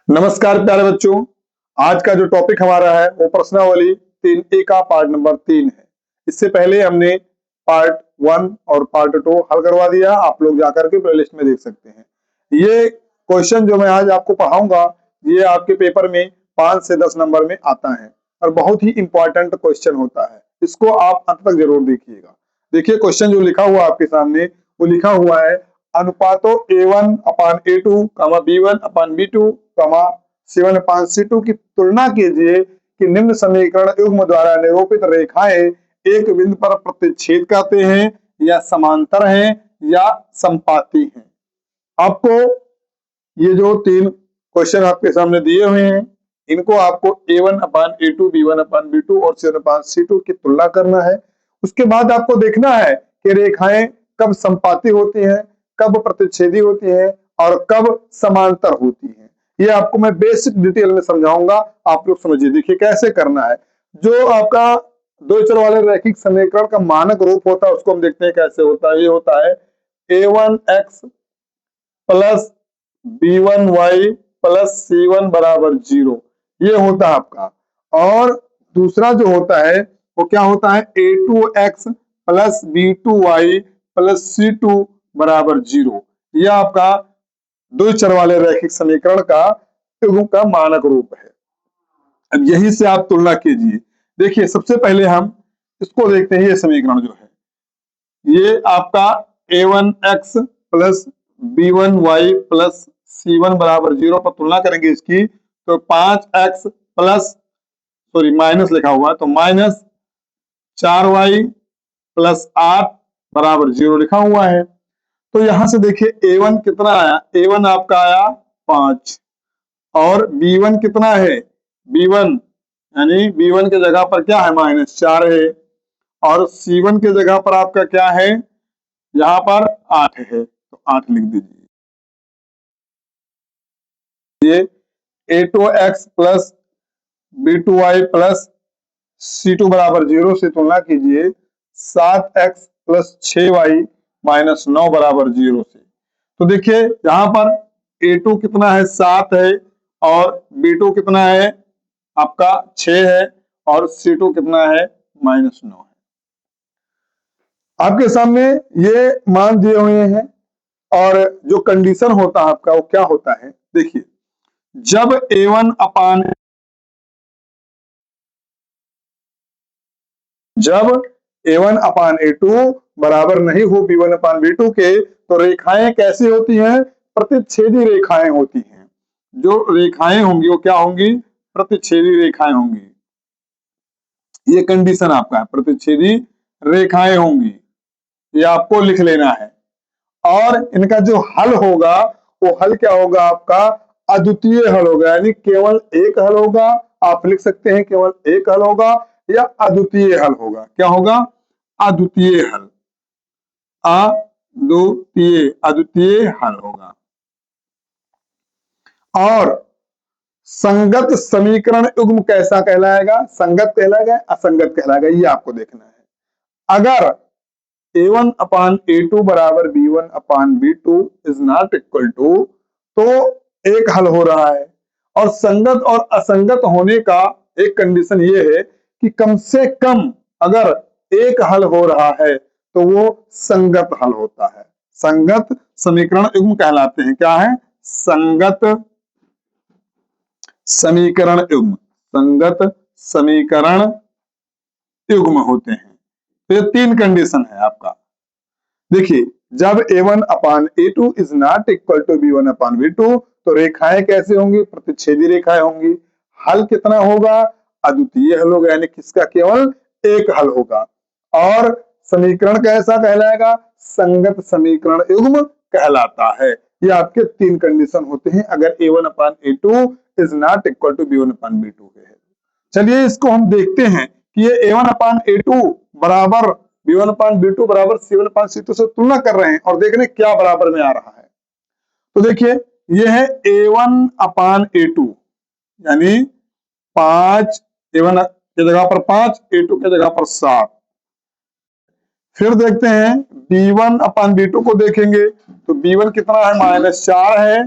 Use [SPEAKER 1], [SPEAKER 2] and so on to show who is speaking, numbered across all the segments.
[SPEAKER 1] नमस्कार प्यारे बच्चों। आज का जो टॉपिक हमारा है वो प्रश्नावली 3A का पार्ट नंबर 3 है। इससे पहले हमने पार्ट 1 और पार्ट 2 हल करवा दिया। आप लोग जाकर के प्लेलिस्ट में देख सकते हैं। ये क्वेश्चन जो मैं आज आपको पढ़ाऊंगा ये आपके पेपर में 5 से 10 नंबर में आता है और बहुत ही इंपॉर्टेंट क्वेश्चन होता है। इसको आप अंत तक जरूर देखिएगा। देखिए क्वेश्चन जो लिखा हुआ आपके सामने वो लिखा हुआ है अनुपातों A1 upon A2 B1 upon B2 C1 upon C2 की तुलना कीजिए कि निम्न समीकरण युग्म द्वारा निरूपित रेखाएं एक बिंदु पर प्रतिच्छेद करते हैं या समांतर हैं या संपाती हैं। आपको ये जो 3 क्वेश्चन आपके सामने दिए हुए हैं इनको आपको A1 upon A2 B1 upon B2 और C1 अपान C2 की तुलना करना है। उसके बाद आपको देखना है कि रेखाएं कब संपाती होती हैं, कब प्रतिच्छेदी होती हैं और कब समांतर होती हैं। ये आपको मैं बेसिक डिटेल में समझाऊंगा, आप लोग समझिए। देखिए कैसे करना है। जो आपका दो चर वाले रैखिक समीकरण का मानक रूप होता है उसको हम देखते हैं कैसे होता है। ये होता है A1x plus B1y plus C1 बराबर 0। ये होता है आपका। और दूसरा जो होता है वो क्या होता है A2x plus B2y plus C2 बराबर 0। यह आपका दो चर वाले रैखिक समीकरण का युग्म का मानक रूप है। अब यही से आप तुलना कीजिए। देखिए सबसे पहले हम इसको देखते हैं। ये समीकरण जो है ये आपका A1x plus B1y plus C1 बराबर 0 पर तुलना करेंगे इसकी तो 5x प्लस माइनस लिखा हुआ है तो माइनस 4y प्लस 8 बराबर 0 लिखा हुआ है। तो यहां से देखिए A1 कितना आया, A1 आपका आया 5 और B1 कितना है, B1 यानी B1 के जगह पर क्या है -4 है और C1 के जगह पर आपका क्या है यहाँ पर 8 है तो 8 लिख दीजिए। ये A2x plus B2y plus C2 बराबर 0 से तुलना कीजिए 7x प्लस 6y माइनस 9 बराबर 0 से। तो देखिए यहाँ पर A2 कितना है 7 है और B2 कितना है आपका 6 है और C2 कितना है -9 है। आपके सामने ये मान दिए हुए हैं और जो कंडीशन होता है आपका वो क्या होता है। देखिए जब A1 अपान A2 बराबर नहीं हो B1 अपान B2 के तो रेखाएं कैसी होती हैं, प्रतिच्छेदी रेखाएं होती हैं। जो रेखाएं होंगी वो क्या होंगी, प्रतिच्छेदी रेखाएं होंगी। ये कंडीशन आपका है, प्रतिच्छेदी रेखाएं होंगी, ये आपको लिख लेना है। और इनका जो हल होगा वो हल क्या होगा आपका अद्वितीय हल होगा, यानी केवल एक हल होगा। आप लिख सकते हैं केवल एक हल होगा या अद्वितीय हल होगा। क्या होगा, अद्वितीय हल, अद्वितीय हल होगा। और संगत समीकरण युग्म कैसा कहलाएगा, संगत कहलाएगा असंगत कहलाएगा, ये आपको देखना है। अगर A1 अपान A2 बराबर B1 upon B2 is not equal to तो एक हल हो रहा है। और संगत और असंगत होने का एक कंडीशन ये है कि कम से कम अगर एक हल हो रहा है तो वो संगत हल होता है। संगत समीकरण युग्म कहलाते हैं। क्या है, संगत समीकरण युग्म, संगत समीकरण युग्म होते हैं। तो ये 3 कंडीशन है आपका। देखिए जब A1 upon A2 is not equal to B1 upon B2 तो रेखाएं कैसे होंगी, प्रतिच्छेदी रेखाएं होंगी। हल कितना होगा, अद्वितीय हल होगा, यानी किसका केवल एक हल होगा। और समीकरण कैसा कहलाएगा, संगत समीकरण युग्म कहलाता है। ये आपके 3 कंडीशन होते हैं अगर A1 upon A2 is not equal to B1 upon B2 है। चलिए इसको हम देखते हैं कि ये A1 अपान A2 बराबर B1 अपान B2 बराबर C1 अपान C2 से तुलना कर रहे हैं और देख रहे हैं क्या बराबर में आ रहा है। तो देखिए ये है A1 अपान A2 यानी 5, A1 के जगह पर 5, A2 के जगह पर 7। फिर देखते हैं B1 अपान B2 को देखेंगे तो B1 कितना है -4 है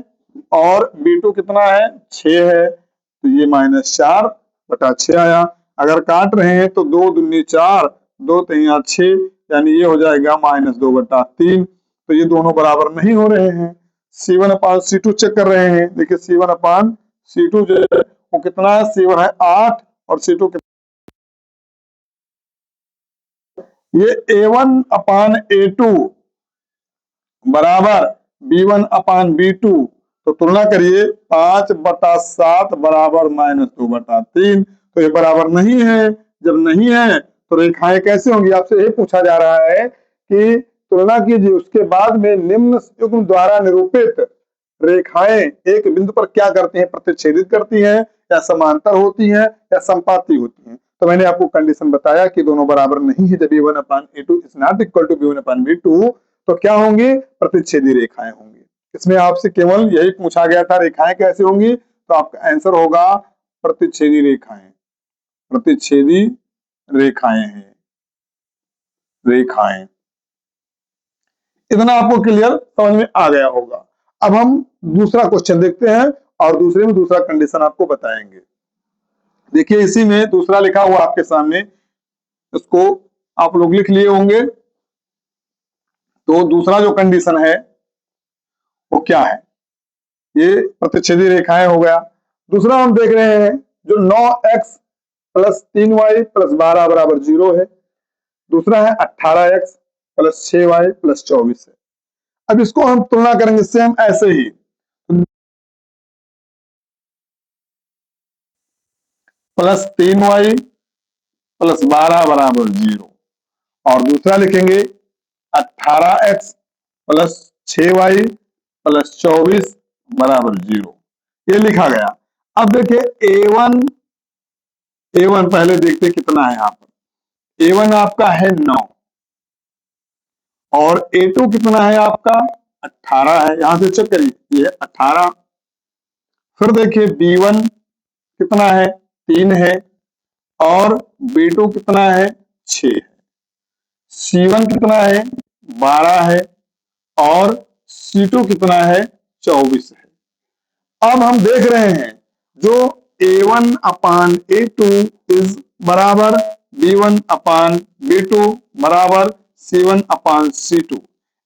[SPEAKER 1] और B2 कितना है 6 है, तो ये -4/6 आया। अगर काट रहे हैं तो 2 दूनी 4, 2 तिया 6, यानी ये हो जाएगा -2/3। तो ये दोनों बराबर नहीं हो रहे हैं। C1/C2 चेक कर रहे हैं। देखिए C1/C2 जो है वो कितना है, C1 है 8 और C2 ये A1/A2 बराबर B1/B2। तो तुलना करिए 5/7 बराबर -2/3। तो ये बराबर नहीं है। जब नहीं है तो रेखाएं कैसे होंगी, आपसे ये पूछा जा रहा है कि तुलना कीजिए उसके बाद में निम्न युग्म द्वारा निरूपित रेखाएं एक बिंदु पर क्या करती हैं, प्रतिच्छेदित करती हैं या समांतर होती हैं या संपाती होती हैं। तो मैंने आपको कंडीशन बताया कि दोनों बराबर नहीं है। जब A1/A2 is not equal to B1/B2 तो क्या होंगी, प्रतिच्छेदी रेखाएं होंगी। इसमें आपसे केवल यही पूछा गया था रेखाएं कैसे होंगी, तो आपका आंसर होगा प्रतिच्छेदी रेखाएं। प्रतिच्छेदी रेखाएं हैं, रेखाएं। इतना आपको क्लियर समझ में आ गया होगा। अब हम दूसरा क्वेश्चन देखते हैं और दूसरे में दूसरा कंडीशन आपको बताएंगे। देखिए इसी में दूसरा लिखा हुआ आपके सामने, इसको आप लोग लिख लिए होंगे। तो दूसरा जो कंडीशन है वो क्या है, ये प्रतिच्छेदी रेखाएं हो गया। दूसरा हम देख रहे हैं जो 9x + 3y + 12 बराबर 0 है। दूसरा है 18x + 6y + 24 है। अब इसको हम तुलना करेंगे सेम ऐसे ही, +3y + 12 बराबर 0, और दूसरा लिखेंगे 18x + 6y + 24 बराबर 0। ये लिखा गया। अब देखिए A1 पहले देखते कितना है यहाँ पर। A1 आपका है 9 और A2 कितना है आपका 18 है। यहां से चेक करिए ये 18। फिर देखिए B1 कितना है 3 है और B2 कितना है 6 है। C1 कितना है 12 है और C2 कितना है 24 है। अब हम देख रहे हैं जो A1/A2 इज बराबर B1/B2 बराबर C1/C2।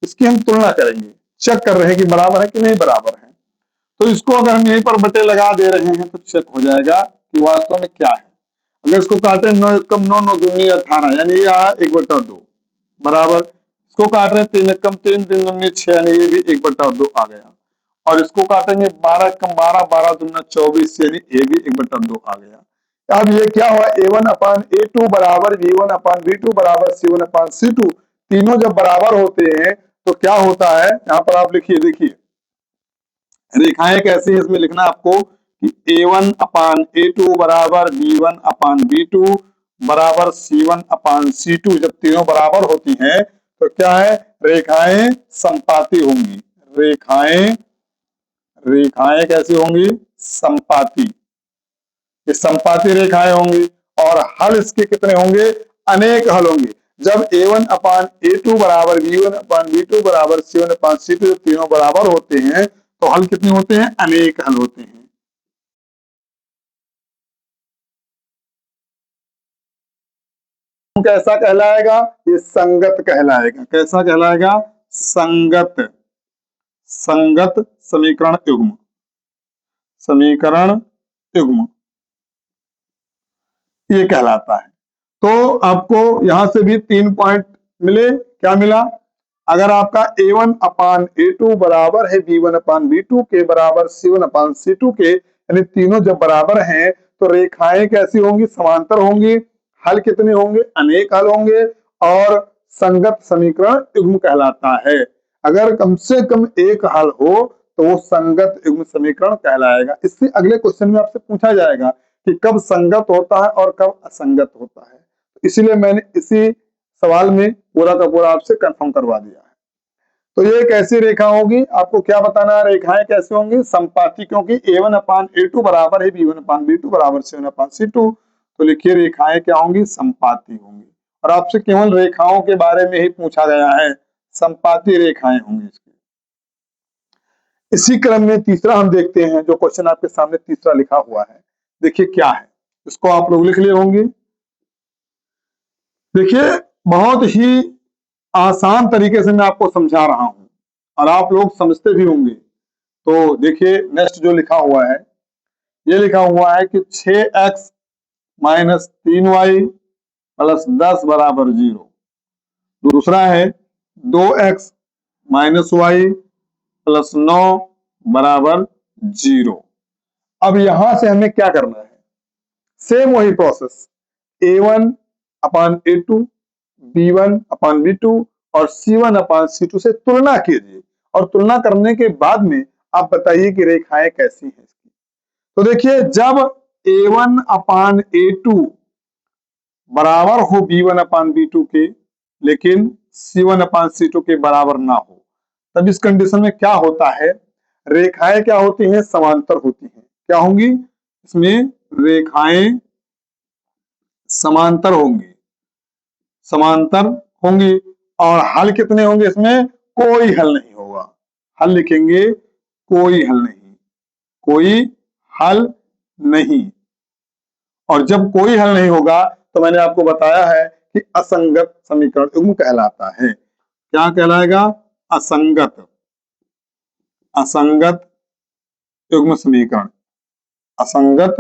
[SPEAKER 1] इसकी हम तुलना करेंगे, चेक कर रहे हैं कि बराबर है कि नहीं बराबर है। तो इसको अगर हम यहीं पर बटे लगा दे रहे हैं तो चेक हो जाएगा कि वास्तव में क्या है। अगर इसको काटे 9 कम 9 9 दूनी 18, यानी ये आया 1/2 बराबर। इसको काट रहे हैं 3 कम 3 3 दूनी 6, यानी ये भी 1/2 आ गया। और इसको काटेंगे 12 कम 12 12 दूना 24, यानी ये भी 1/2 आ गया। अब ये क्या हुआ, A1/A2 बराबर B1/B2 बराबर C1/C2। तीनों जब बराबर होते हैं तो क्या होता है, यहाँ पर आप लिखिए, देखिए रेखाएं कैसी है इसमें लिखना आपको कि A1/A2 बराबर B1/B2 बराबर C1/C2। जब तीनों बराबर होती हैं तो क्या है, रेखाएं संपाती होंगी। रेखाएं रेखाएं कैसी होंगी, संपाती। ये संपाती रेखाएं होंगी। और हल इसके कितने होंगे, अनेक हल होंगे। जब A1/A2 बराबर B1/B2 बराबर C1/C2 तीनों बराबर होते हैं तो हल कितने होते हैं, अनेक हल होते हैं। कैसा कहलाएगा, ये संगत कहलाएगा। कैसा कहलाएगा, संगत। संगत समीकरण युग्म। समीकरण युग्म ये कहलाता है। तो आपको यहां से भी 3 पॉइंट मिले। क्या मिला, अगर आपका A1/A2 बराबर है B1/B2 के बराबर C1/C2 के, यानी तीनों जब बराबर हैं तो रेखाएं कैसी होंगी, समांतर होंगी। हल कितने होंगे, अनेक हल होंगे। और संगत समीकरण युग्म कहलाता है। अगर कम से कम एक हल हो तो वो संगत युग्म समीकरण कहलाएगा। इससे अगले क्वेश्चन में आपसे पूछा जाएगा कि कब संगत होता है और कब असंगत होता है। इसीलिए मैंने इसी सवाल में पूरा का पूरा आपसे कंफर्म करवा दिया है। तो ये एक ऐसी रेखा होगी, आपको क्या बताना है, रेखाएं कैसे होंगी, संपाती। क्योंकि A1/A2 बराबर है B1/B2 बराबर C1/C2। तो लिखिए रेखाएं क्या होंगी, संपाती होंगी। और आपसे केवल रेखाओं के बारे में ही पूछा गया है, संपाती रेखाएं होंगी इसकी। इसी क्रम में तीसरा हम देखते हैं, जो क्वेश्चन आपके सामने तीसरा लिखा हुआ है, देखिए क्या है, इसको आप लोग लिख लिए होंगे। देखिए बहुत ही आसान तरीके से मैं आपको समझा रहा हूं और आप लोग समझते भी होंगे। तो देखिए नेक्स्ट जो लिखा हुआ है, ये लिखा हुआ है कि 6x माइनस 3y प्लस 10 बराबर 0। दूसरा है 2x माइनस वाई प्लस 9 बराबर 0। अब यहां से हमें क्या करना है, सेम वही process, a1 upon a2, b1 upon b2 और c1 अपान c2 से तुलना कीजिए और तुलना करने के बाद में आप बताइए कि रेखाएं कैसी हैं इसकी। तो देखिए जब a1 अपान a2 बराबर हो b1 अपान b2 के, लेकिन c1 अपान c2 के बराबर ना हो, तब इस कंडीशन में क्या होता है, रेखाएं क्या होती हैं, समांतर होती हैं। क्या होंगी, इसमें रेखाएं समांतर होंगी, समांतर होंगी। और हल कितने होंगे, इसमें कोई हल नहीं होगा। हल लिखेंगे कोई हल नहीं, कोई हल नहीं। और जब कोई हल नहीं होगा तो मैंने आपको बताया है कि असंगत समीकरण युग्म कहलाता है। क्या कहलाएगा, असंगत, असंगत युग्म समीकरण, असंगत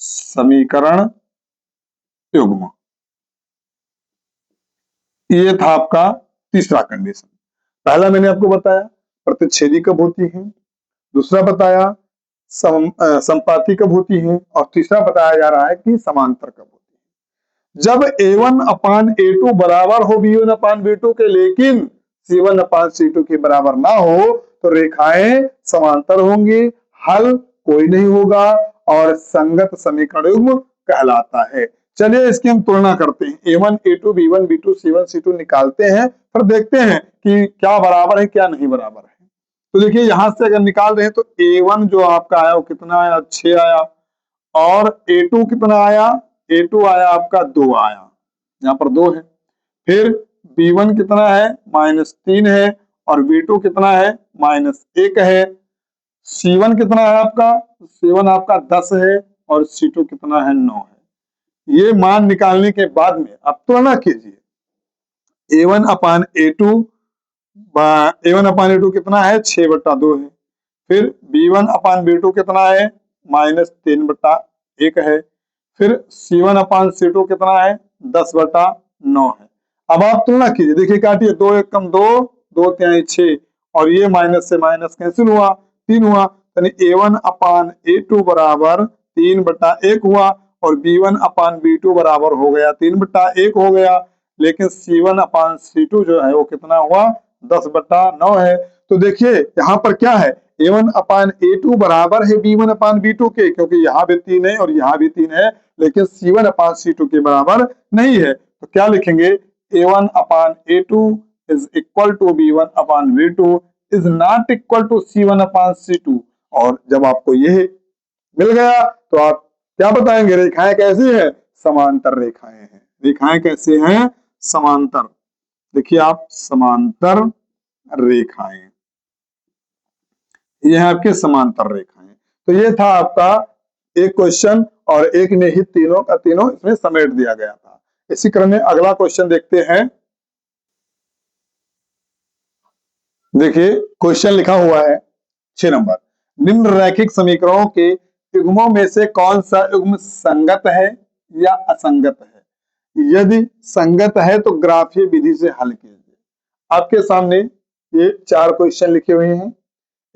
[SPEAKER 1] समीकरण युग्म। ये था आपका तीसरा कंडीशन। पहला मैंने आपको बताया प्रतिच्छेदी कब होती है, दूसरा बताया संपाती कब होती है, और तीसरा बताया जा रहा है कि समांतर कब होती है। जब a1 अपान a2 बराबर हो b1 अपान b2 के, लेकिन c1 अपान c2 के बराबर ना हो, तो रेखाएं समांतर होंगी, हल कोई नहीं होगा और संगत समीकरण युग्म कहलाता है। चलिए इसकी हम तुलना करते हैं, a1 a2 b1 b2 c1 c2 निकालते हैं, फिर देखते हैं कि क्या बराबर है क्या नहीं बराबर है। तो देखिए यहां से अगर निकाल रहे हैं तो a1 जो आपका आया वो कितना आया, 6 आया, और a2 कितना आया, a2 आया आपका 2 आया, यहाँ पर 2 है। फिर b1 कितना है, -3 है, और b2 कितना है, -1 है। c1 कितना है आपका, c1 आपका 10 है, और c2 कितना है, 9 है। ये मान निकालने के बाद में आप तुलना कीजिए, a1 upon a2, a1 upon a2 कितना है, 6/2 है। फिर b1 अपान b2 कितना है, -3/1 है। फिर c1 अपान c2 कितना है, 10/9 है। अब आप तुलना कीजिए, देखिए काटिए, 2 1 कम 2, 2 3 6, और ये माइनस से माइनस कैंसिल हुआ, 3 हुआ, यानी a1 अपान a2 बराबर 3/1 हुआ, और b1 अपान b2 बराबर हो गया 3/1 हो गया। लेकिन c1 अपान c2 जो है वो कितना हुआ, 10/9 है। तो देखिए यहाँ पर क्या है, a1 अपान a2 बराबर है b1 अपान b2 के, क्योंकि यहाँ भी 3 है और यहाँ भी 3 है, लेकिन c1 अपान c2 के बराबर नहीं है। तो क्या लिखेंगे, a1 upon a2 is equal to b1 upon b2 is not equal to c1 upon c2। और जब आपको ये मिल गया तो आप क्या बताएंगे, रेखाएं कैसी है, समांतर रेखाएं हैं। रेखाएं कैसे हैं, समांतर। देखिए आप, समांतर रेखाएं, ये है आपके समांतर रेखाएं। तो ये था आपका एक क्वेश्चन, और एक ने ही तीनों का तीनों इसमें समेट दिया गया था। इसी क्रम में अगला क्वेश्चन देखते हैं। देखिए क्वेश्चन लिखा हुआ है 6 नंबर, निम्न रैखिक समीकरणों के युग्मों में से कौन सा युग्म संगत है या असंगत है। यदि संगत है तो ग्राफीय विधि से हल कीजिए। आपके सामने ये 4 क्वेश्चन लिखे हुए हैं,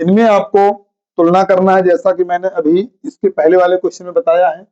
[SPEAKER 1] इनमें आपको तुलना करना है, जैसा कि मैंने अभी इसके पहले वाले क्वेश्चन में बताया है।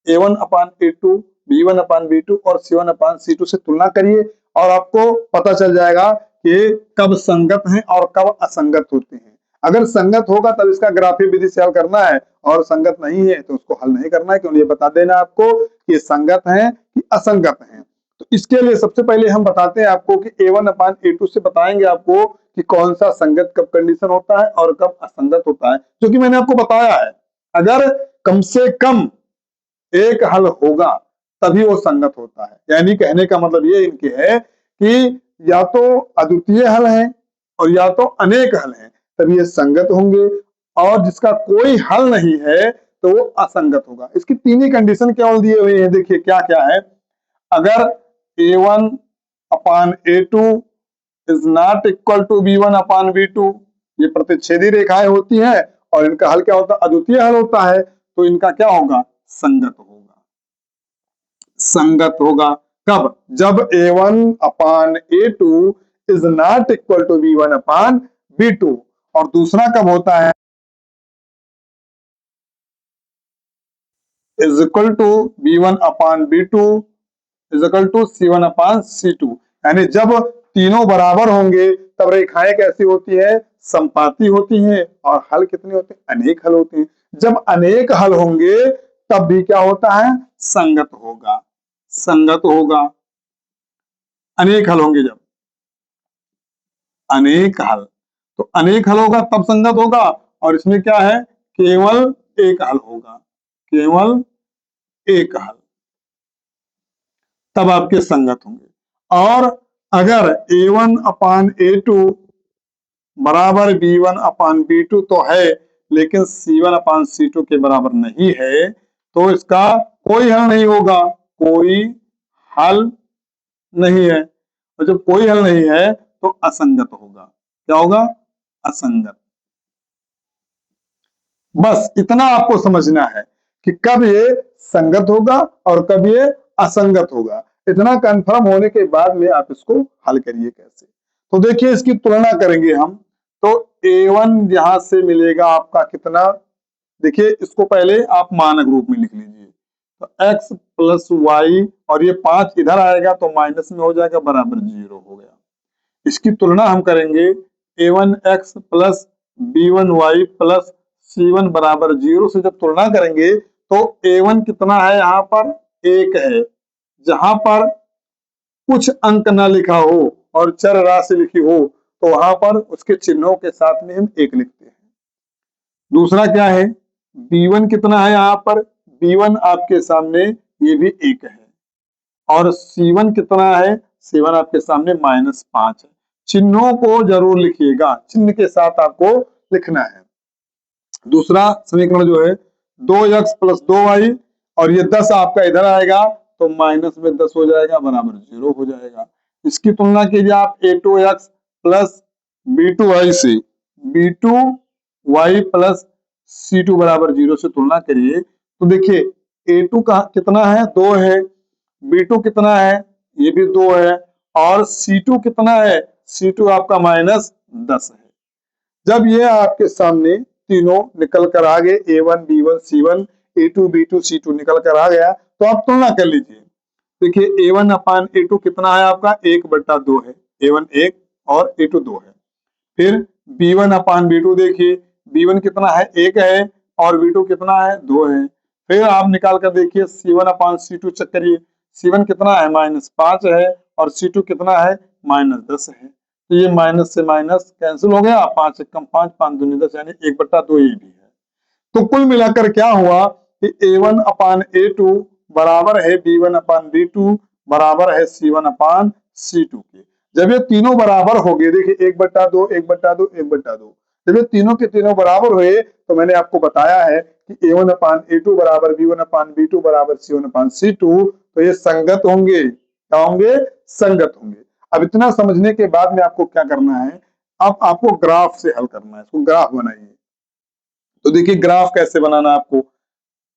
[SPEAKER 1] a1 upon a2, b1 upon b2 और c1 अपान c2 से तुलना करिए, और आपको पता चल जाएगा कि कब संगत हैं और कब असंगत होते हैं। अगर संगत होगा तब इसका ग्राफीय विधि से हल करना है, और संगत नहीं है तो उसको हल नहीं करना है, क्योंकि ये बता देना आपको कि संगत है कि असंगत है। तो इसके लिए सबसे पहले हम बताते हैं आपको कि a1 अपान a2 से बताएंगे आपको कि कौन सा संगत कब कंडीशन होता है और कब असंगत होता है, जो कि मैंने आपको बताया है। अगर कम से कम एक हल होगा तभी वो संगत होता है। यानी कहने का मतलब ये इनके है कि या तो अद्वितीय हल है और या तो अनेक हल हैं। तब ये संगत होंगे, और जिसका कोई हल नहीं है तो वो असंगत होगा। इसकी तीन ही कंडीशन केवल दिए हुए हैं, देखिए क्या क्या है। अगर a1 upon a2 is not equal to b1 upon b2, ये प्रतिच्छेदी रेखाएं होती हैं और इनका हल क्या होता है, अद्वितीय हल होता है, तो इनका क्या होगा, संगत होगा। संगत होगा कब, जब a1 upon a2 is not equal to b1 upon b2। और दूसरा कब होता है, is equal to b1 upon b2 is equal to c1 upon c2। यानी जब तीनों बराबर होंगे तब रेखाएं कैसी होती है, संपाती होती हैं, और हल कितने होते हैं, अनेक हल होते हैं। जब अनेक हल होंगे तब भी क्या होता है, संगत होगा। संगत होगा, अनेक हल होंगे जब, अनेक हल, तो अनेक हल होगा तब संगत होगा। और इसमें क्या है, केवल एक हल होगा, केवल एक हल, तब आपके संगत होंगे। और अगर a1 अपान a2 बराबर b1 अपान b2 तो है, लेकिन c1 अपान c2 के बराबर नहीं है, तो इसका कोई हल नहीं होगा, कोई हल नहीं है। और जब कोई हल नहीं है तो असंगत होगा। क्या होगा, असंगत। बस इतना आपको समझना है कि कब ये संगत होगा और कब ये असंगत होगा। इतना कंफर्म होने के बाद में आप इसको हल करिए कैसे। तो देखिए इसकी तुलना करेंगे हम, तो a1 यहां से मिलेगा आपका कितना, देखिए इसको पहले आप मानक रूप में लिख लीजिए, तो x प्लस वाई, और ये 5 इधर आएगा तो माइनस में हो जाएगा, बराबर 0 हो गया। इसकी तुलना हम करेंगे a1x plus b1y plus c1 बराबर 0 से जब तुलना करेंगे तो a1 कितना है, यहाँ पर 1 है। जहां पर कुछ अंक ना लिखा हो और चर राशि लिखी हो तो वहां पर उसके चिन्हों के साथ में हम 1 लिखते हैं। दूसरा क्या है, b1 कितना है, यहाँ पर b1 आपके सामने ये भी 1 है, और c1 कितना है, c1 आपके सामने -5 है। चिन्हों को जरूर लिखिएगा, चिन्ह के साथ आपको लिखना है। दूसरा समीकरण जो है 2x प्लस 2y, और ये 10 आपका इधर आएगा तो माइनस में 10 हो जाएगा, बराबर 0 हो जाएगा। इसकी तुलना कीजिए आप a2x प्लस b2y से, b2y प्लस c2 बराबर 0 से तुलना करिए तो देखिए a2 का कितना है, 2 है, b2 कितना है, ये भी 2 है, और c2 कितना है, c2 आपका -10 है। जब ये आपके सामने तीनों निकल कर आ गए, a1 b1 c1, a2 b2 c2 निकल कर आ गया, तो आप तुलना कर लीजिए। देखिए a1 अपान a2 कितना है आपका, 1/2 है, a1 1 और a2 2 है। फिर b1 अपान b2 देखिए, b1 कितना है, 1 है, और b2 कितना है, 2 है। फिर आप निकाल कर देखिए c1 अपान c2 चेक करिए, c1 कितना है, -5 है, और c2 कितना है, -10 है। तो ये माइनस से माइनस कैंसिल हो गया, 5 एकम 5, 5 दूनी 10, यानी 1/2 ये भी है। तो कुल मिलाकर क्या हुआ कि a1 अपान a2 बराबर है b1 अपान b2 बराबर है c1 अपान c2 के। जब ये तीनों बराबर हो गए, देखिए 1/2 1/2 1/2, जब ये तीनों के तीनों बराबर हुए तो मैंने आपको बताया है कि a1 अपान a2 बराबर b1 अपान b2 बराबर c1 अपान c2, तो ये संगत होंगे। क्या होंगे, संगत होंगे। अब इतना समझने के बाद में आपको क्या करना है, अब आपको ग्राफ से हल करना है, इसको ग्राफ बनाइए। तो देखिए ग्राफ कैसे बनाना आपको,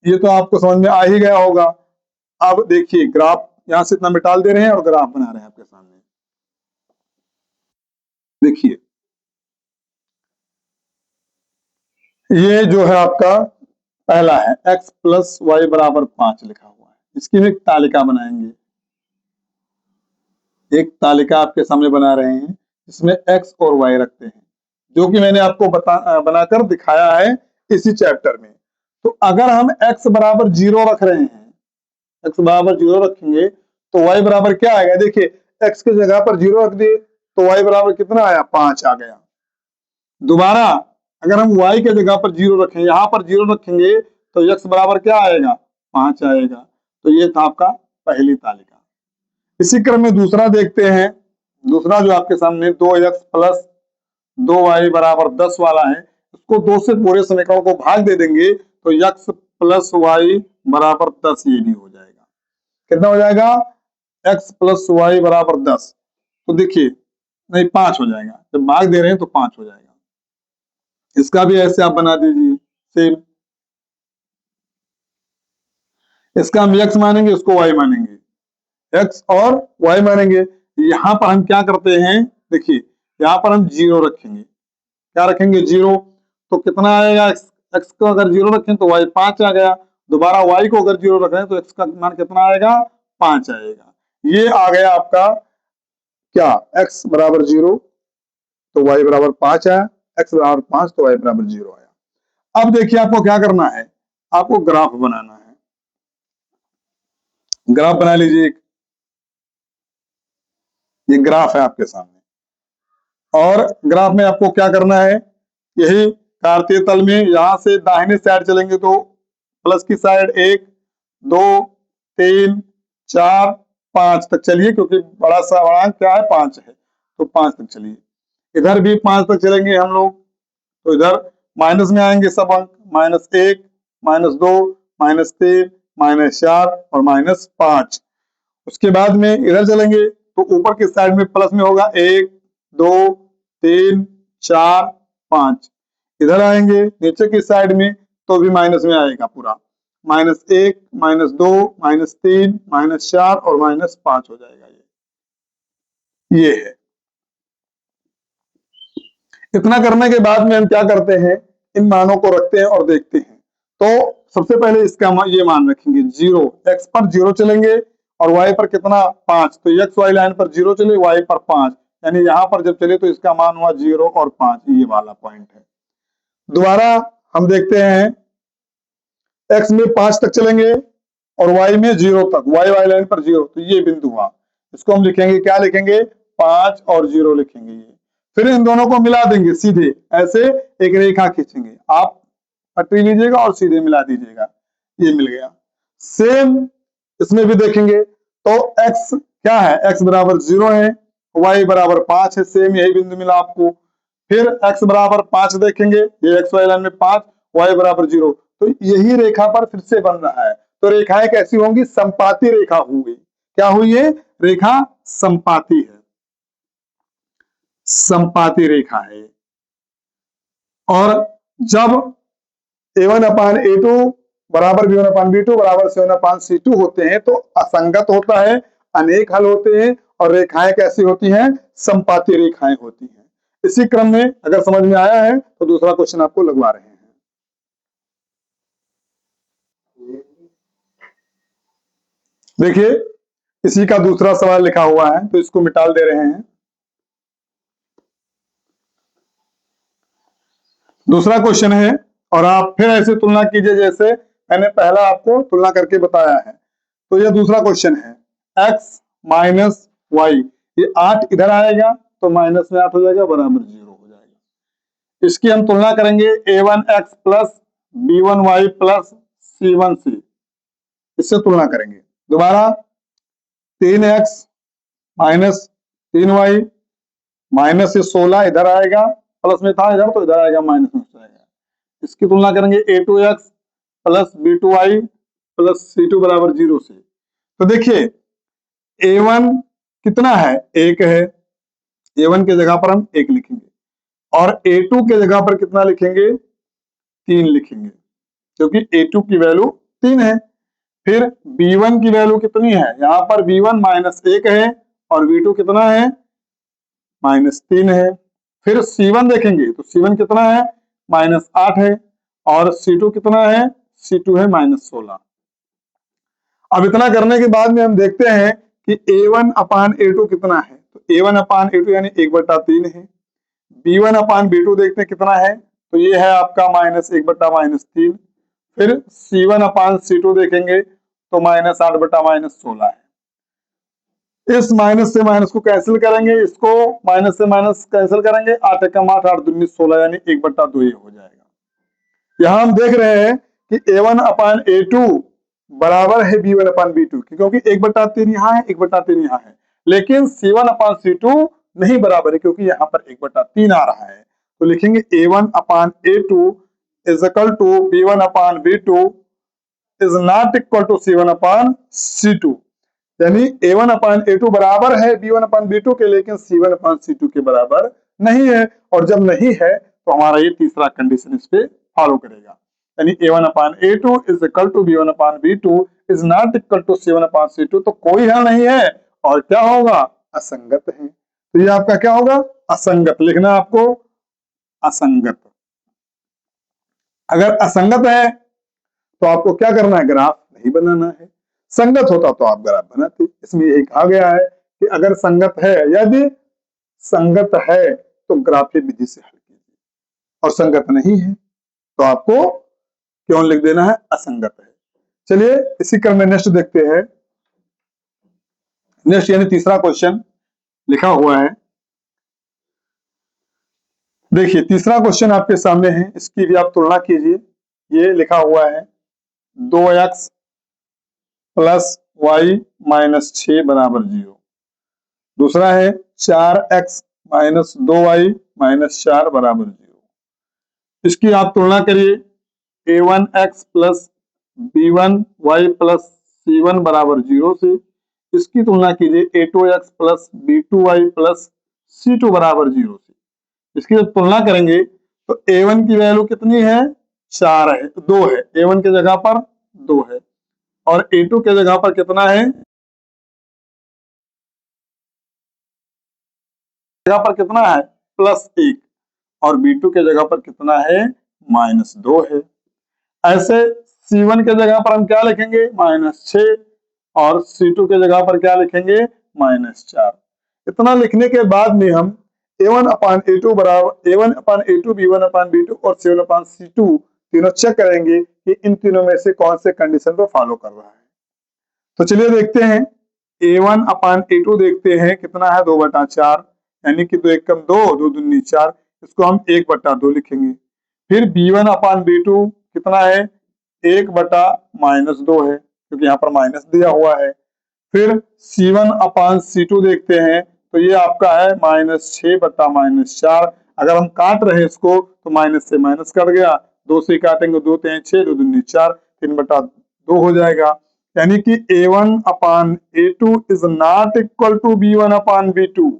[SPEAKER 1] ये तो आपको समझ में आ ही गया होगा। अब देखिए ग्राफ यहां से इतना मिटाल दे रहे हैं और ग्राफ बना रहे हैं आपके सामने। देखिए ये जो है आपका पहला है x प्लस वाई बराबर 5 लिखा हुआ है, इसकी हम एक तालिका बनाएंगे। एक तालिका आपके सामने बना रहे हैं जिसमें x और y रखते हैं, जो कि मैंने आपको बनाकर दिखाया है इसी चैप्टर में। तो अगर हम x बराबर 0 रख रहे हैं, x बराबर 0 रखेंगे तो y बराबर क्या आएगा, देखिए x की जगह पर 0 रख दिए तो y बराबर कितना आया, 5 आ गया। दोबारा अगर हम y के जगह पर 0 रखें, यहां पर 0 रखेंगे तो x बराबर क्या आएगा, 5 आएगा। तो ये था आपका पहली तालिका। इसी क्रम में दूसरा देखते हैं, दूसरा जो आपके सामने 2x प्लस 2y बराबर 10 वाला है, उसको 2 से पूरे समीकरण को भाग दे देंगे तो x प्लस वाई बराबर 10 ये भी हो जाएगा। कितना हो जाएगा? x प्लस वाई बराबर 10। तो देखिए, नहीं 5 हो जाएगा, जब भाग दे रहे हैं तो 5 हो जाएगा। इसका भी ऐसे आप बना दीजिए सेम, इसका हम x मानेंगे, इसको y मानेंगे, x और y मानेंगे। यहां पर हम क्या करते हैं, देखिए यहां पर हम 0 रखेंगे। क्या रखेंगे? 0। तो कितना आएगा? x को अगर 0 रखें तो y 5 आ गया। दोबारा y को अगर 0 रखें तो x का मान कितना आएगा? 5 आएगा। ये आ गया आपका क्या? x बराबर 0 तो y बराबर 5 आया, x बराबर 5 तो y बराबर 0 आया। अब देखिए आपको क्या करना है, आपको ग्राफ बनाना है। ग्राफ बना लीजिए, ये ग्राफ है आपके सामने। और ग्राफ में आपको क्या करना है, यही कार्तीय तल में यहां से दाहिने साइड चलेंगे तो प्लस की साइड 1 2 3 4 5 तक चलिए, क्योंकि बड़ा सा वहां क्या है? 5 है, तो 5 तक चलिए। इधर भी 5 तक चलेंगे हम लोग, तो इधर माइनस में आएंगे सब अंक, -1 -2 -3 -4 और -5। उसके बाद में इधर चलेंगे तो ऊपर की साइड में प्लस में होगा 1 2 3 4 5। इधर आएंगे नीचे की साइड में तो भी माइनस में आएगा पूरा, -1 -2 -3 -4 और -5 हो जाएगा। ये है। इतना करने के बाद में हम क्या करते हैं, इन मानों को रखते हैं और देखते हैं। तो सबसे पहले इसका ये मान रखेंगे 0, x पर 0 चलेंगे और y पर कितना? 5। तो x y लाइन पर 0 चले, y पर 5, यानी यहां पर जब चले तो इसका मान हुआ 0 और 5, ये वाला पॉइंट है। दोबारा हम देखते हैं, x में 5 तक चलेंगे और y में 0 तक, y लाइन पर 0, तो ये बिंदु हुआ। इसको हम लिखेंगे, क्या लिखेंगे? 5 और 0 लिखेंगे ये। फिर इन दोनों को मिला देंगे सीधे, ऐसे एक रेखा खींचेंगे। आप पटरी लीजिएगा और सीधे मिला दीजिएगा, ये मिल गया। सेम इसमें भी देखेंगे तो x क्या है? x बराबर 0 है, y बराबर 5 है, सेम यही बिंदु मिला आपको। फिर x बराबर 5 देखेंगे, ये x y लाइन में 5, y बराबर 0, तो यही रेखा पर फिर से बन रहा है। तो रेखाएं कैसी होंगी? संपाती रेखा होंगी। क्या हुई? ये रेखा संपाती है, संपाती रेखा है। और जब a1/a2 बराबर b1/b2 बराबर c1/c2 होते हैं तो असंगत होता है, अनेक हल होते हैं और रेखाएं कैसी होती हैं? संपाती रेखाएं होती हैं। इसी क्रम में अगर समझ में आया है तो दूसरा क्वेश्चन आपको लगवा रहे हैं। देखिए, इसी का दूसरा सवाल लिखा हुआ है, तो इसको मिटाल दे रहे हैं। दूसरा क्वेश्चन है और आप फिर ऐसे तुलना कीजिए जैसे मैंने पहला आपको तुलना करके बताया है। तो ये दूसरा क्वेश्चन है, x माइनस वाई, ये 8 इधर आएगा तो माइनस में 8 हो जाएगा, बराबर 0 हो जाएगा। इसकी हम तुलना करेंगे a1x plus b1y plus c1c, इससे तुलना करेंगे। दोबारा 3x माइनस 3y माइनस से 16 इधर आएगा, प्लस में था इधर तो इधर आएगा, माइनस में आएगा। इसकी तुलना करेंगे a2x plus b2y plus c2 बराबर 0 से। तो देखिए a1 कितना है? 1 है, a1 के जगह पर हम 1 लिखेंगे और a2 के जगह पर कितना लिखेंगे? 3 लिखेंगे, क्योंकि a2 की वैल्यू 3 है। फिर b1 की वैल्यू कितनी है? यहाँ पर b1 -1 है और b2 कितना है? -3 है। फिर c1 देखेंगे तो c1 कितना है? -8 है और c2 कितना है? c2 है -16। अब इतना करने के बाद में हम देखते हैं कि a1/a2 कितना है, तो a1/a2 यानी 1/3 है। b1/b2 देखते हैं कितना है, तो ये है आपका -1/-3। फिर c1/c2 देखेंगे तो -8/-16 है। इस माइनस से माइनस को कैंसिल करेंगे, इसको माइनस से माइनस कैंसिल करेंगे, 8 एकम 8 8 दूनी 16 यानी 1/2 ये हो जाएगा। यहां हम देख रहे हैं कि a1/a2 बराबर है b1/b2, क्योंकि 1/3 यहाँ है, 1/3 यहाँ है। लेकिन c1/c2 नहीं बराबर है, क्योंकि यहाँ पर 1/3 आ रहा है। तो लिखेंगे A1 upon A2 is equal to B1 upon B2 is not equal to C1 upon C2। यानी A1 अपान A2 बराबर है B1 अपान B2 के, लेकिन C1 अपान C2 के बराबर नहीं है। और जब नहीं है तो हमारा ये तीसरा कंडीशन इस पे फॉलो करेगा। यानी A1 upon A2 is equal to B1 upon B2 is not equal to C1 upon C2, तो कोई हल नहीं है और क्या होगा, असंगत है। तो ये आपका क्या होगा, असंगत लिखना आपको, असंगत। अगर असंगत है तो आपको क्या करना है, ग्राफ नहीं बनाना है। संगत होता तो आप ग्राफ बनाते। इसमें यही कहा गया है कि अगर संगत है, यदि संगत है तो ग्राफीय विधि से हल कीजिए, और संगत नहीं है तो आपको क्यों लिख देना है, असंगत है। चलिए इसी क्रम में नेक्स्ट देखते हैं। नेक्स्ट यानी तीसरा क्वेश्चन लिखा हुआ है। देखिए तीसरा क्वेश्चन आपके सामने है, इसकी भी आप तुलना कीजिए। ये लिखा हुआ है 2x प्लस वाई माइनस 6 बराबर 0। दूसरा है 4x माइनस 2y माइनस 4 बराबर 0। इसकी आप तुलना करिए a1x plus b1y plus c1 बराबर 0 से। इसकी तुलना कीजिए a2x plus b2y plus c2 बराबर 0 से। इसकी जब तुलना करेंगे तो a1 की वैल्यू कितनी है, 4 है, 2 है, a1 के जगह पर 2 है, और a2 के जगह पर कितना है, जगह पर कितना है, +1, और b2 के जगह पर कितना है, -2 है। ऐसे c1 के जगह पर हम क्या लिखेंगे, -6, और c2 के जगह पर क्या लिखेंगे, -4। इतना लिखने के बाद में हम a1 अपान a2 बराबर a1 upon a2 b1 upon b2 और c1 अपान c2 तीनों चेक करेंगे कि इन तीनों में से कौन से कंडीशन को फॉलो कर रहा है। तो चलिए देखते हैं। a1 अपान a2 देखते हैं कितना है, 2/4, यानी कि 2 एकम 2, 2 दूनी 4, इसको हम 1/2 लिखेंगे। फिर b1 अपान b2 कितना है, 1/-2 है, क्योंकि यहाँ पर माइनस दिया हुआ है। फिर c1 अपान c2 देखते हैं, तो ये आपका है -6/-4। अगर हम काट रहे हैं इसको तो माइनस से माइनस कट गया, 2 से काटेंगे, 2 3 6, 2 दूनी 4, 3/2 हो जाएगा। यानी कि a1 upon a2 is not equal to b1 upon b2,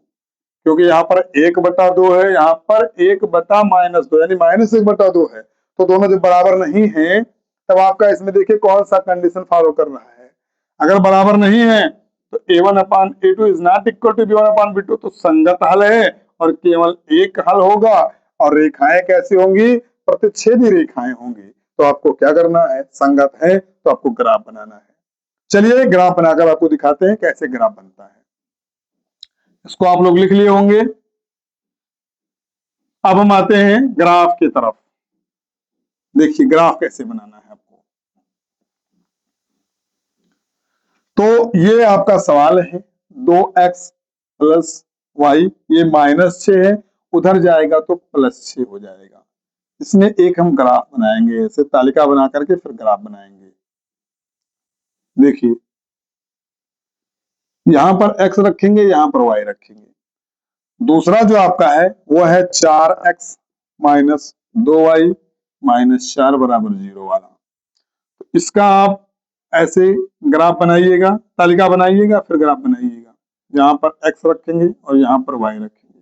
[SPEAKER 1] क्योंकि यहाँ पर 1/2 है, यहाँ पर 1/-2 यानी -1/2 है। तो दोनों जब बराबर नहीं है तब आपका इसमें देखिए कौन सा कंडीशन फॉलो कर रहा है। अगर बराबर नहीं है तो a1 upon a2 is not equal to b1 upon b2, तो संगत हल है और केवल एक हल होगा। और रेखाएं कैसी होंगी, प्रतिच्छेदी रेखाएं होंगी। तो आपको क्या करना है, संगत है तो आपको ग्राफ बनाना है। चलिए ग्राफ बनाकर आपको दिखाते हैं कैसे ग्राफ बनता है। इसको आप लोग लिख लिए होंगे। अब हम आते हैं ग्राफ की तरफ। देखिए ग्राफ कैसे बनाना है आपको। तो ये आपका सवाल है 2x प्लस वाई, ये -6 है, उधर जाएगा तो +6 हो जाएगा। इसमें एक हम ग्राफ बनाएंगे, ऐसे तालिका बना करके फिर ग्राफ बनाएंगे। देखिए यहां पर x रखेंगे, यहां पर y रखेंगे। दूसरा जो आपका है वो है 4x माइनस 2y माइनस 4 बराबर 0 वाला। तो इसका आप ऐसे ग्राफ बनाइएगा, तालिका बनाइएगा, फिर ग्राफ बनाइएगा। यहाँ पर x रखेंगे और यहाँ पर y रखेंगे।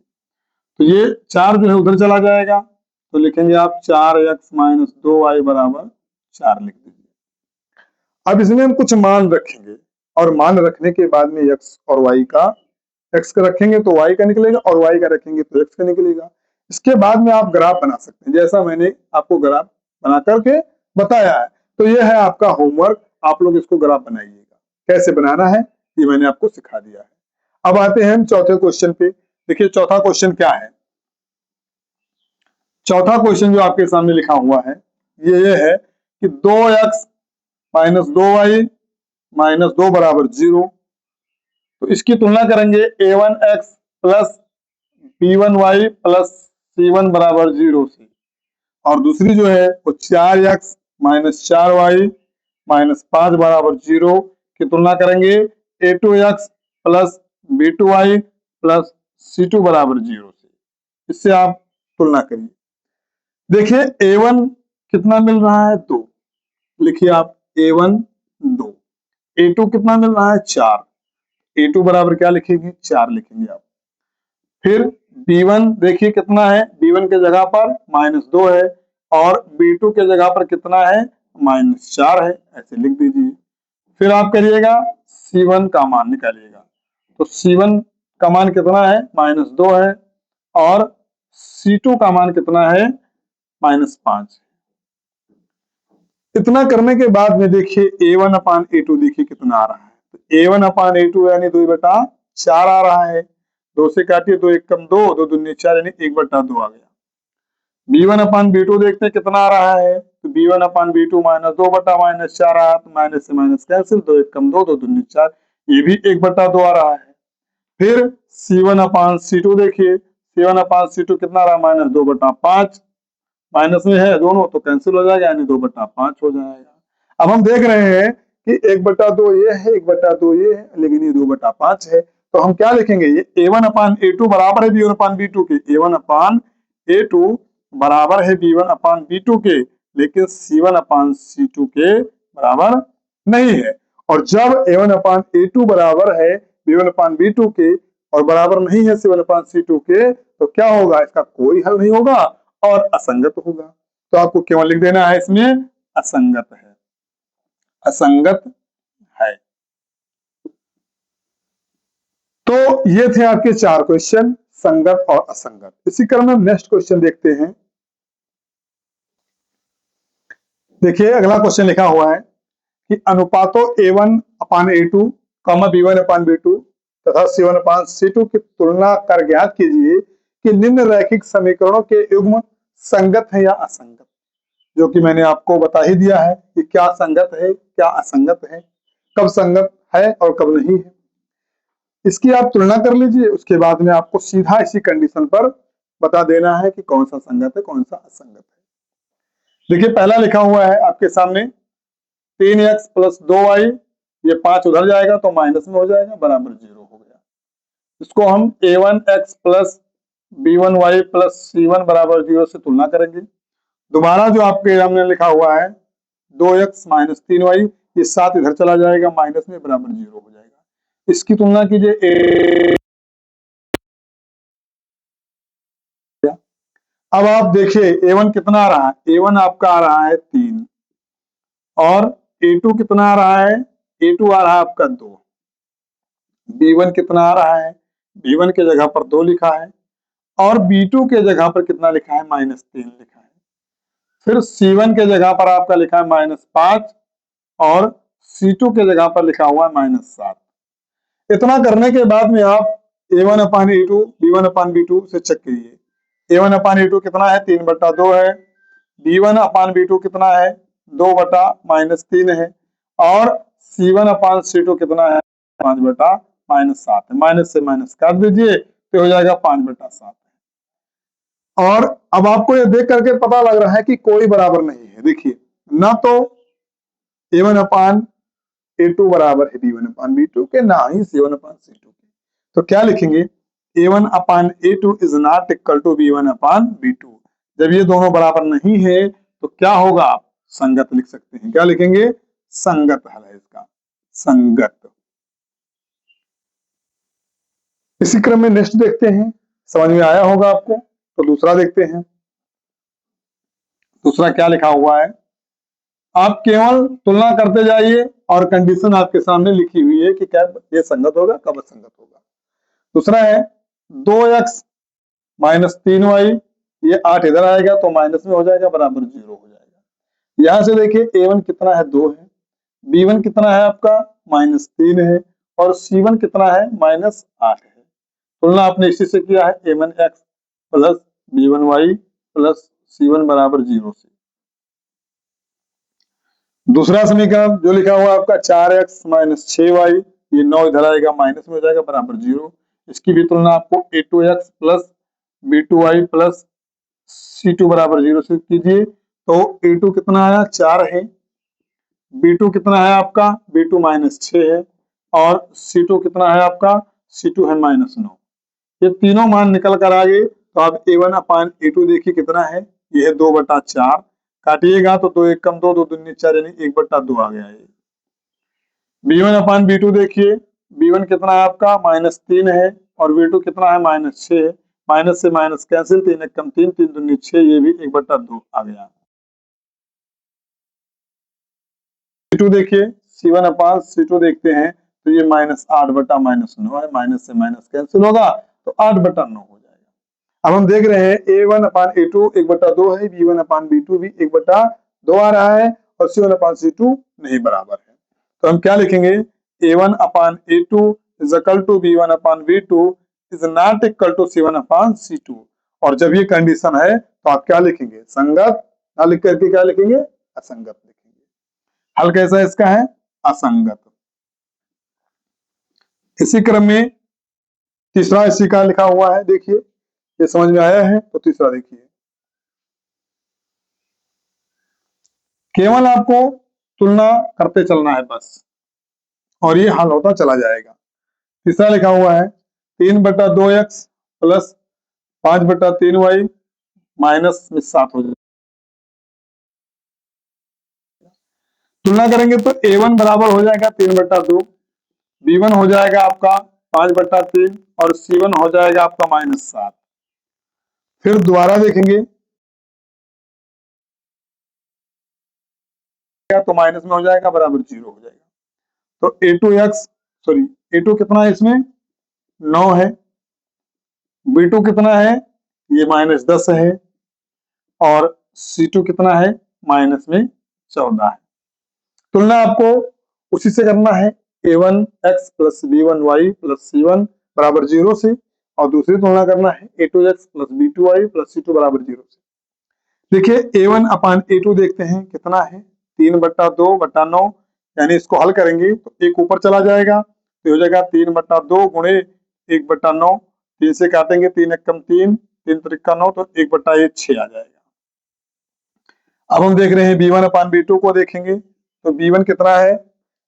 [SPEAKER 1] तो ये 4 जो है उधर चला जाएगा, तो लिखेंगे आप 4x माइनस 2y बराबर 4 लिख दीजिए। अब इसमें हम कुछ मान रखेंगे, और मान रखने के बाद में x और y का, x का रखेंगे तो y का निकलेगा, और y का रखेंगे तो x का निकलेगा। इसके बाद में आप ग्राफ बना सकते हैं, जैसा मैंने आपको ग्राफ बना करके बताया है। तो ये है आपका होमवर्क, आप लोग इसको ग्राफ बनाइएगा। कैसे बनाना है ये मैंने आपको सिखा दिया है। अब आते हैं हम चौथे क्वेश्चन पे। देखिए चौथा क्वेश्चन क्या है। चौथा क्वेश्चन जो आपके सामने लिखा हुआ है ये है कि 2x माइनस 2y माइनस 2 बराबर 0। तो इसकी तुलना करेंगे a1x plus b1y plus c1 बराबर 0 से। और दूसरी जो है वो 4x माइनस 4y माइनस 5 बराबर 0 की तुलना करेंगे a2x plus b2y plus c2 बराबर 0 से। इससे आप तुलना करिए। देखिए A1 कितना मिल रहा है 2, लिखिए आप A1 2। A2 कितना मिल रहा है 4, A2 बराबर क्या लिखेंगे 4 लिखेंगे आप। फिर B1 देखिए कितना है, B1 के जगह पर -2 है और B2 के जगह पर कितना है -4 है, ऐसे लिख दीजिए। फिर आप करिएगा C1 का मान निकालिएगा, तो C1 का मान कितना है -2 है और C2 का मान कितना है -5। इतना करने के बाद में देखिए A1 अपान A2 देखिए कितना आ रहा है, तो A1 अपान A2 यानी 2/4 आ रहा है। 2 से काटिए, 2 1 कम 2, 2 दूनी 4 यानी 1/2 आ गया। B1 अपान B2 देखते हैं कितना आ रहा है, तो B1 अपान B2 -2/-4 आया, तो माइनस से माइनस कैंसिल, 2 1 कम 2, 2 दूनी 4, ये भी 1/2 आ रहा है। फिर C1 अपान C2 देखिए, C1 अपान C2 कितना आ रहा है -2/5, माइनस में है दोनों तो कैंसिल हो जाएगा यानी 2/5 हो जाएगा। अब हम देख रहे हैं कि 1/2 ये है, 1/2 ये है, लेकिन ये 2/5 है, तो हम क्या लिखेंगे, ये A1 अपान A2 बराबर है B1 अपान B2 के, A1 अपान A2 बराबर है B1 अपान B2 के, लेकिन C1 अपान C2 के बराबर नहीं है। और जब A1 अपान A2 बराबर है B1 अपान B2 के और बराबर नहीं है C1 अपान C2 के, तो क्या होगा, इसका कोई हल नहीं होगा और असंगत होगा। तो आपको केवल लिख देना है इसमें असंगत है, असंगत है। तो ये थे आपके 4 क्वेश्चन, संगत और असंगत। इसी क्रम में नेक्स्ट क्वेश्चन देखते हैं। देखिए अगला क्वेश्चन लिखा हुआ है कि अनुपातों A1 upon A2, B1 upon B2 तथा C1 अपान C2 की तुलना कर ज्ञात कीजिए कि निम्न रैखिक समीकरणों के युग्म संगत है या असंगत। जो कि मैंने आपको बता ही दिया है कि क्या संगत है क्या असंगत है, कब संगत है और कब नहीं है। इसकी आप तुलना कर लीजिए, उसके बाद में आपको सीधा इसी कंडीशन पर बता देना है कि कौन सा संगत है कौन सा असंगत है। देखिए पहला लिखा हुआ है आपके सामने 3x प्लस 2y, ये 5 उधर जाएगा तो माइनस में हो जाएगा, बराबर 0 हो गया। इसको हम A1x plus B1y plus C1 बराबर 0 से तुलना करेंगे। दोबारा जो आपके सामने लिखा हुआ है 2x माइनस 3y, ये 7 इधर चला जाएगा माइनस में, बराबर 0 हो जाएगा। इसकी तुलना कीजिए अब आप देखिए A1 कितना आ रहा है, A1 आपका आ रहा है 3 और A2 कितना आ रहा है, A2 आ रहा है आपका 2। B1 कितना आ रहा है, B1 के जगह पर 2 लिखा है और B2 के जगह पर कितना लिखा है -3 लिखा है। फिर C1 के जगह पर आपका लिखा है -5 और C2 के जगह पर लिखा हुआ है -7। इतना करने के बाद में आप A1 upon A2 B1 upon B2 से चेक कीजिए। A1 अपान A2 कितना है 3/2 है, B1 अपान B2 कितना है 2/-3 है और C1 अपान C2 कितना है 5/-7 है। माइनस से माइनस काट दीजिए तो हो जाएगा 5/7। और अब आपको ये देख करके पता लग रहा है कि कोई बराबर नहीं है। देखिए ना तो A1 अपान A2 बराबर है B1 अपान B2 के, ना ही C1 अपान C2 के। तो क्या लिखेंगे, A1 upon A2 is not equal to B1 upon B2। जब ये दोनों बराबर नहीं है तो क्या होगा, आप संगत लिख सकते हैं। क्या लिखेंगे, संगत हल है इसका, संगत। इसी क्रम में नेक्स्ट देखते हैं, समझ में आया होगा आपको। तो दूसरा देखते हैं, दूसरा क्या लिखा हुआ है। आप केवल तुलना करते जाइए और कंडीशन आपके सामने लिखी हुई है कि क्या ये संगत होगा कब असंगत होगा। दूसरा है 2x माइनस 3y, ये 8 इधर आएगा तो माइनस में हो जाएगा, बराबर 0 हो जाएगा। यहां से देखिए A1 कितना है 2 है, B1 कितना है आपका -3 है और C1 कितना है -8 है। तुलना आपने इसी से किया है A1x plus B1y plus C1 बराबर 0 से। दूसरा समीकरण जो लिखा हुआ है आपका 4x माइनस 6y, ये 9 इधर आएगा माइनस में हो जाएगा, बराबर 0। इसकी भी तुलना आपको A2x plus B2y plus C2 बराबर 0 से कीजिए। तो A2 कितना आया 4 है, B2 कितना है आपका B2 -6 है और C2 कितना है आपका C2 है -9। ये तीनों मान निकल कर आ गए तो आप A1/A2 देखिए कितना है, ये है 2/4, काटिएगा तो 2 1 कम 2, 2 दूनी 4 यानी 1/2 आ गया ये। B1/B2 देखिए, B1 कितना है आपका -3 है और B2 कितना है -6 है, माइनस से माइनस कैंसिल, 3 1 कम 3, 3 दूनी 6, ये भी 1/2 आ गया। C2 देखिए, C1/C2 देखते हैं तो ये -8/-9 है, माइनस से माइनस कैंसिल होगा तो 8/9 हो जाएगा। अब हम देख रहे हैं A1/A2 1/2 है, B1/B2 भी 1/2 आ रहा है और C1/C2 नहीं बराबर है। तो हम क्या लिखेंगे, A1/A2 is equal to B1/B2 is not equal to C1/C2। और जब ये कंडीशन है तो आप क्या लिखेंगे, संगत, ना लिख करके क्या लिखेंगे, असंगत लिखेंगे। हल कैसा इसका है, असंगत। इसी क्रम में तीसरा इसी का लिखा हुआ है, देखिए ये समझ में आया है तो तीसरा देखिए, केवल आपको तुलना करते चलना है बस और ये हल होता चला जाएगा। तीसरा लिखा हुआ है 3/2x प्लस 5/3y माइनस में 7 हो जाएगा। तुलना करेंगे तो A1 बराबर हो जाएगा 3/2, B1 हो जाएगा आपका 5/3 और C1 हो जाएगा आपका -7। फिर दोबारा देखेंगे तो माइनस में हो जाएगा, बराबर 0 हो जाएगा। तो A2 कितना है इसमें 9 है, B2 कितना है ये -10 है और C2 कितना है माइनस में 14 है। तुलना आपको उसी से करना है, A1x plus B1y plus C1 बराबर 0 से, और दूसरी तुलना करना है A2x plus B2y plus C2 बराबर 0 से। देखिए A1/A2 देखते हैं कितना है 3/2/9, यानी इसको हल करेंगे तो एक ऊपर चला जाएगा तो हो जाएगा 3/2 गुणे 1/9, 3 से काटेंगे 3 1 कम 3, 3 3 9 तो 1/6 आ जाएगा। अब हम देख रहे हैं B1/B2 को देखेंगे तो B1 कितना है,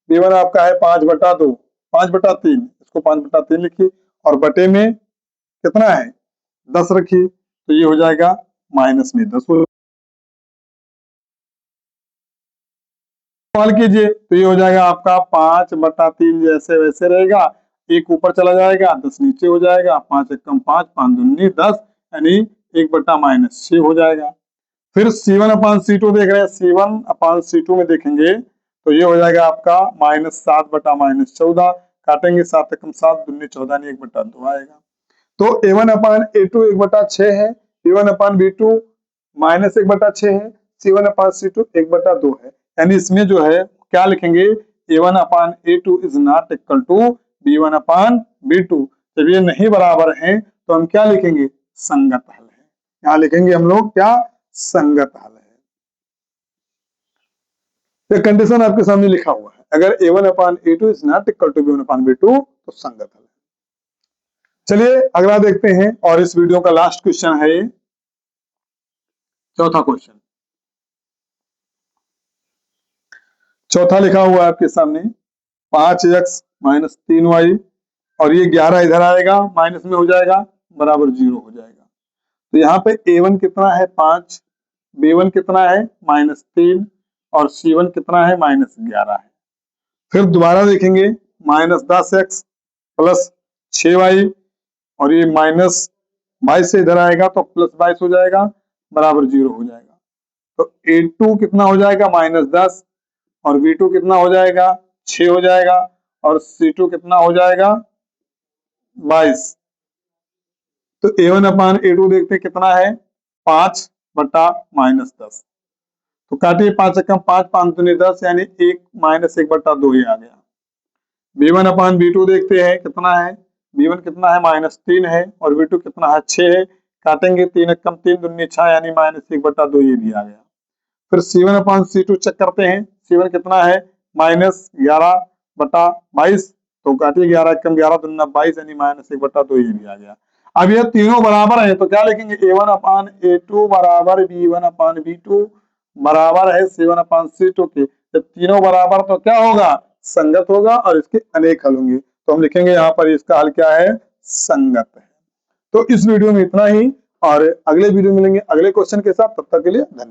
[SPEAKER 1] B1 आपका है 5/2, 5/3, इसको 5/3 लिखिए और बटे में कितना है 10 रखिए तो ये हो जाएगा माइनस में 10 हो। सवाल कीजिए तो ये हो जाएगा आपका 5/3 जैसे वैसे रहेगा, एक ऊपर चला जाएगा 10 नीचे हो जाएगा, 5 1 कम 5, 5 दूनी 10 यानी 1/-6 हो जाएगा। फिर C1/C2 देख रहे हैं, C1/C2 में देखेंगे तो ये हो जाएगा आपका -7/-14, काटेंगे 7 कम 7 दूनी 14 यानी 1/2 आएगा। तो A1/A2 1/6 है, B1/B2 -1/6 है, C1/C2 1/2 है, यानी इसमें जो है क्या लिखेंगे, A1/A2 is not equal to B1/B2। जब ये नहीं बराबर है तो हम क्या लिखेंगे, संगत हल है। यहाँ लिखेंगे हम लोग क्या, संगत हल है। ये कंडीशन आपके सामने लिखा हुआ है, अगर A1/A2 is not equal to B1/B2 तो संगत हल है। चलिए अगला देखते हैं, और इस वीडियो का लास्ट क्वेश्चन है चौथा क्वेश्चन। चौथा लिखा हुआ है आपके सामने 5x - 3y और ये 11 इधर आएगा माइनस में हो जाएगा, बराबर 0 हो जाएगा। तो यहाँ पे A1 कितना है 5, B1 कितना है -3 और C1 कितना है -11 है। फिर दोबारा देखेंगे -10x प्लस 6y और ये -22 से इधर आएगा तो +22 हो जाएगा, बराबर 0 हो जाएगा। तो A2 कितना हो जाएगा -10 और B2 कितना हो जाएगा 6 हो जाएगा और C2 कितना हो जाएगा 22। तो A1/A2 देखते हैं कितना है 5/-10, तो काटिए 5 कम 5, 5 दूनी 10 यानी 1 -1/2 ही आ गया। B1/B2 देखते हैं कितना है, B1 कितना है -3 है और B2 कितना है 6 है, काटेंगे 3 कम 3 दूनी 6 यानी -1/2, ये भी आ गया। फिर C1/C2 चेक करते हैं, C1 कितना है -11/22, तो काटिए 11 कम 11 दूना 22 यानी -1/2, ये भी आ गया। अब ये तीनों बराबर है तो क्या लिखेंगे, A1/A2 बराबर B1/B2 बराबर है C1/C2 के। जब तीनों बराबर तो क्या होगा, संगत होगा और इसके अनेक हल होंगे, तो हम लिखेंगे यहाँ पर इसका हल क्या है, संगत है। तो इस वीडियो में इतना ही, और अगले वीडियो मिलेंगे अगले क्वेश्चन के साथ। तब तक के लिए धन्यवाद।